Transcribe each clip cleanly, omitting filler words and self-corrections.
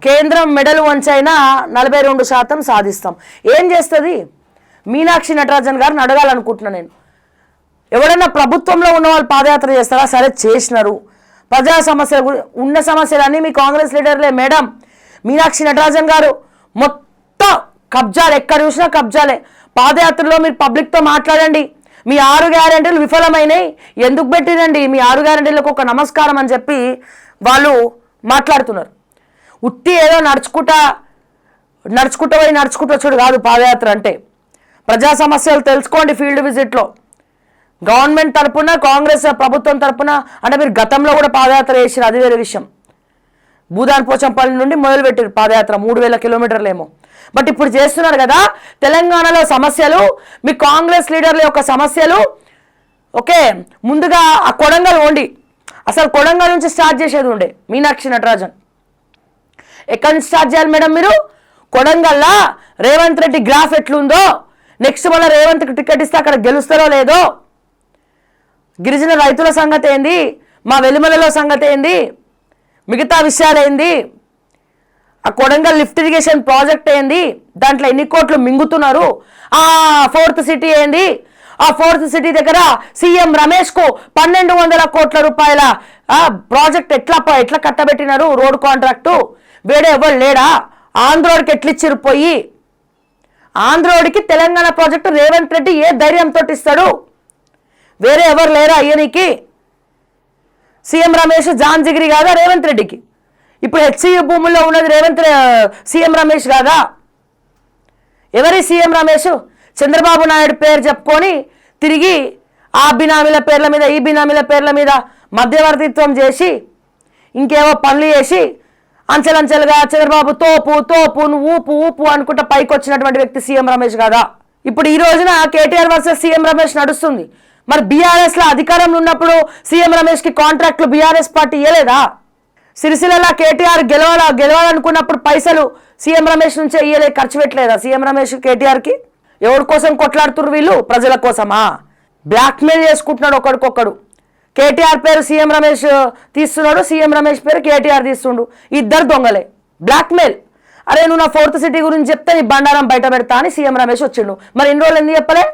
కేంద్రం మెడలు వంచైనా 42% సాధిస్తాం. ఏం చేస్తుంది? మీనాక్షి నటరాజన్ గారిని అడగాలనుకుంటున్నా నేను. ఎవరైనా ప్రభుత్వంలో ఉన్న వాళ్ళు పాదయాత్ర చేస్తారా? సరే చేసినారు. ప్రజా సమస్యలు ఉన్న సమస్యలన్నీ మీ కాంగ్రెస్ లీడర్లే. మేడం మీనాక్షి నటరాజన్ గారు మొత్తం కబ్జాలు, ఎక్కడ చూసినా కబ్జాలే. పాదయాత్రలో మీరు పబ్లిక్తో మాట్లాడండి. మీ 6 గ్యారెంటీలు విఫలమైనాయి, ఎందుకు పెట్టినండి? మీ 6 గ్యారెంటీలకు ఒక నమస్కారం అని చెప్పి వాళ్ళు మాట్లాడుతున్నారు. ఉత్తి ఏదో నడుచుకుంటూ వచ్చాడు కాదు పాదయాత్ర అంటే. ప్రజా సమస్యలు తెలుసుకోండి ఫీల్డ్ విజిట్లో. గవర్నమెంట్ తరపున, కాంగ్రెస్ ప్రభుత్వం తరపున అంటే మీరు గతంలో కూడా పాదయాత్ర చేసారు, అది వేరే విషయం. భూదాన్ పోచంపల్లి నుండి మొదలుపెట్టారు పాదయాత్ర, 3000 కిలోమీటర్లు ఏమో. బట్ ఇప్పుడు చేస్తున్నారు కదా తెలంగాణలో సమస్యలు, మీ కాంగ్రెస్ లీడర్ల యొక్క సమస్యలు. ఓకే, ముందుగా ఆ కొడంగల్ ఓండి, అసలు కొడంగల్ నుంచి స్టార్ట్ చేసేది ఉండే మీనాక్షి నటరాజన్. ఎక్కడి నుంచి స్టార్ట్ చేయాలి మేడం మీరు? కొడంగల్లా రేవంత్ రెడ్డి గ్రాఫ్ ఎట్లుందో, నెక్స్ట్ మళ్ళీ రేవంత్కి టికెట్ ఇస్తే అక్కడ గెలుస్తారో లేదో, గిరిజన రైతుల సంగతి ఏంది, మా వెలుమలలో సంగతి ఏంది, మిగతా విషయాలు ఏంది, ఆ కొడంగల్ లిఫ్ట్ ఇరిగేషన్ ప్రాజెక్ట్ ఏంది, దాంట్లో ఎన్ని కోట్లు మింగుతున్నారు, ఆ 4th సిటీ ఏంది, ఆ 4th సిటీ దగ్గర సీఎం రమేష్కు 1200 కోట్ల రూపాయల ప్రాజెక్ట్ ఎట్లా కట్టబెట్టినారు, రోడ్ కాంట్రాక్టు. వేరే ఎవరు లేడా? ఆంధ్రోడికి ఎట్లిచ్చిరు పోయి? ఆంధ్రోడికి తెలంగాణ ప్రాజెక్టు రేవంత్ రెడ్డి ఏ ధైర్యంతో ఇస్తాడు? వేరే ఎవరు లేరా అయ్యనికి? సీఎం రమేష్ జాన్ జిగిరి కాదా రేవంత్ రెడ్డికి? ఇప్పుడు హెచ్సియు భూముల్లో ఉన్నది సీఎం రమేష్ కాదా? ఎవరి సీఎం రమేష్? చంద్రబాబు నాయుడు పేరు చెప్పుకొని తిరిగి ఆ బినామీల పేర్ల మీద, ఈ బినామీల పేర్ల మీద మధ్యవర్తిత్వం చేసి ఇంకేవో పనులు చేసి అంచెలంచెలుగా చంద్రబాబు తోపు ఊపు అనుకుంటా పైకి వచ్చినటువంటి వ్యక్తి సీఎం రమేష్ కాదా? ఇప్పుడు ఈ రోజున కేటీఆర్ వర్సెస్ సీఎం రమేష్ నడుస్తుంది. మరి బీఆర్ఎస్లో అధికారంలో ఉన్నప్పుడు సీఎం రమేష్కి కాంట్రాక్ట్లు బీఆర్ఎస్ పార్టీ ఇవ్వలేదా? సిరిసిల్ల కేటీఆర్ గెలవాలనుకున్నప్పుడు పైసలు సీఎం రమేష్ నుంచే ఇయ్యలే, ఖర్చు పెట్టలేదా సీఎం రమేష్ కేటీఆర్కి? ఎవరి కోసం కొట్లాడుతున్నారు వీళ్ళు? ప్రజల కోసమా? బ్లాక్మెయిల్ చేసుకుంటున్నాడు ఒకడికొకడు. కేటీఆర్ పేరు సీఎం రమేష్ తీస్తున్నాడు, సీఎం రమేష్ పేరు కేటీఆర్ తీస్తుండు. ఇద్దరు దొంగలే. బ్లాక్మెయిల్. అరే నువ్వు నా 4th సిటీ గురించి చెప్తే నీ బండారం బయట పెడతా అని సీఎం రమేష్ వచ్చిండు. మరి ఇన్ని రోజులు ఎందుకు చెప్పలే?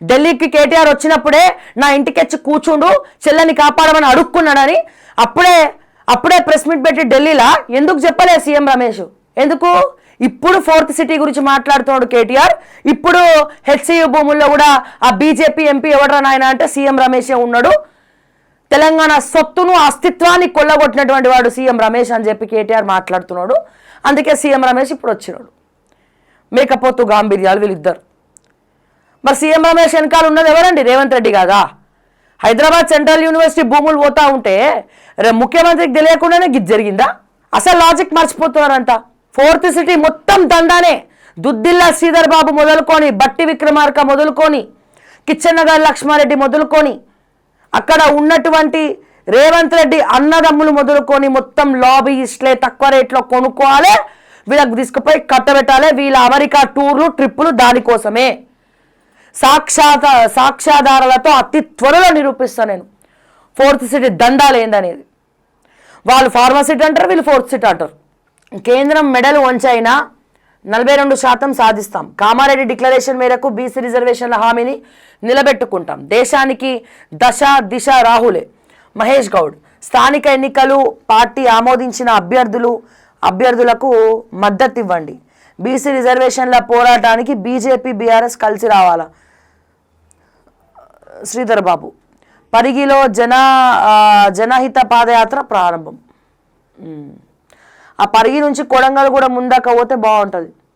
ఢిల్లీకి కేటీఆర్ వచ్చినప్పుడే నా ఇంటికి వచ్చి కూర్చుండు, చెల్లెని కాపాడమని అడుక్కున్నాడని అప్పుడే ప్రెస్ మీట్ పెట్టి ఢిల్లీలో ఎందుకు చెప్పలే సీఎం రమేష్? ఎందుకు? ఇప్పుడు 4th సిటీ గురించి మాట్లాడుతున్నాడు కేటీఆర్. ఇప్పుడు హెచ్సియు భూముల్లో కూడా ఆ బీజేపీ ఎంపీ ఎవడరా నాయన అంటే సీఎం రమేషే ఉన్నాడు. తెలంగాణ సొత్తును, అస్తిత్వాన్ని కొల్లగొట్టినటువంటి వాడు సీఎం రమేష్ అని చెప్పి కేటీఆర్ మాట్లాడుతున్నాడు. అందుకే సీఎం రమేష్ ఇప్పుడు వచ్చినాడు. మేకపోతు గాంభీర్యాలు వీళ్ళిద్దరు. మరి సీఎం రమేష్ వెనకాల ఉన్నది ఎవరండి? రేవంత్ రెడ్డి కాదా? హైదరాబాద్ సెంట్రల్ యూనివర్సిటీ భూములు పోతా ఉంటే ముఖ్యమంత్రికి తెలియకుండానే గిది జరిగిందా? అసలు లాజిక్ మర్చిపోతున్నారంతా. 4th సిటీ మొత్తం దండానే. దుద్దిల్లా శ్రీధర్ బాబు మొదలుకొని, బట్టి విక్రమార్క మొదలుకొని, కిచ్చెన్నగారి లక్ష్మారెడ్డి మొదలుకొని, అక్కడ ఉన్నటువంటి రేవంత్ రెడ్డి అన్నదమ్ములు మొదలుకొని మొత్తం లాబీయిస్ట్లే, తక్కువ రేట్లో కొనుక్కోవాలి, వీళ్ళకి తీసుకుపోయి కట్టబెట్టాలి. వీళ్ళ అమెరికా టూర్లు, ట్రిప్పులు దానికోసమే. సాక్ష్యాధారాలతో అతి త్వరలో నిరూపిస్తాను నేను 4th సిటీ దండాలు ఏందనేది. వాళ్ళు ఫార్మసిటీ అంటారు, వీళ్ళు 4th సిటీ అంటారు. కేంద్రం మెడలు వంచైనా 42% సాధిస్తాం. కామారెడ్డి డిక్లరేషన్ మేరకు బీసీ రిజర్వేషన్ల హామీని నిలబెట్టుకుంటాం. దేశానికి దిశ రాహులే. మహేష్ గౌడ్. స్థానిక ఎన్నికలు పార్టీ ఆమోదించిన అభ్యర్థులకు మద్దతు ఇవ్వండి. బీసీ రిజర్వేషన్ల పోరాటానికి బీజేపీ బీఆర్ఎస్ కలిసి రావాలా? శ్రీధర్ బాబు. పరిగిలో జనహిత పాదయాత్ర ప్రారంభం. ఆ పరిగి నుంచి కొడంగల్ కూడా ముందాక పోతే బాగుంటుంది.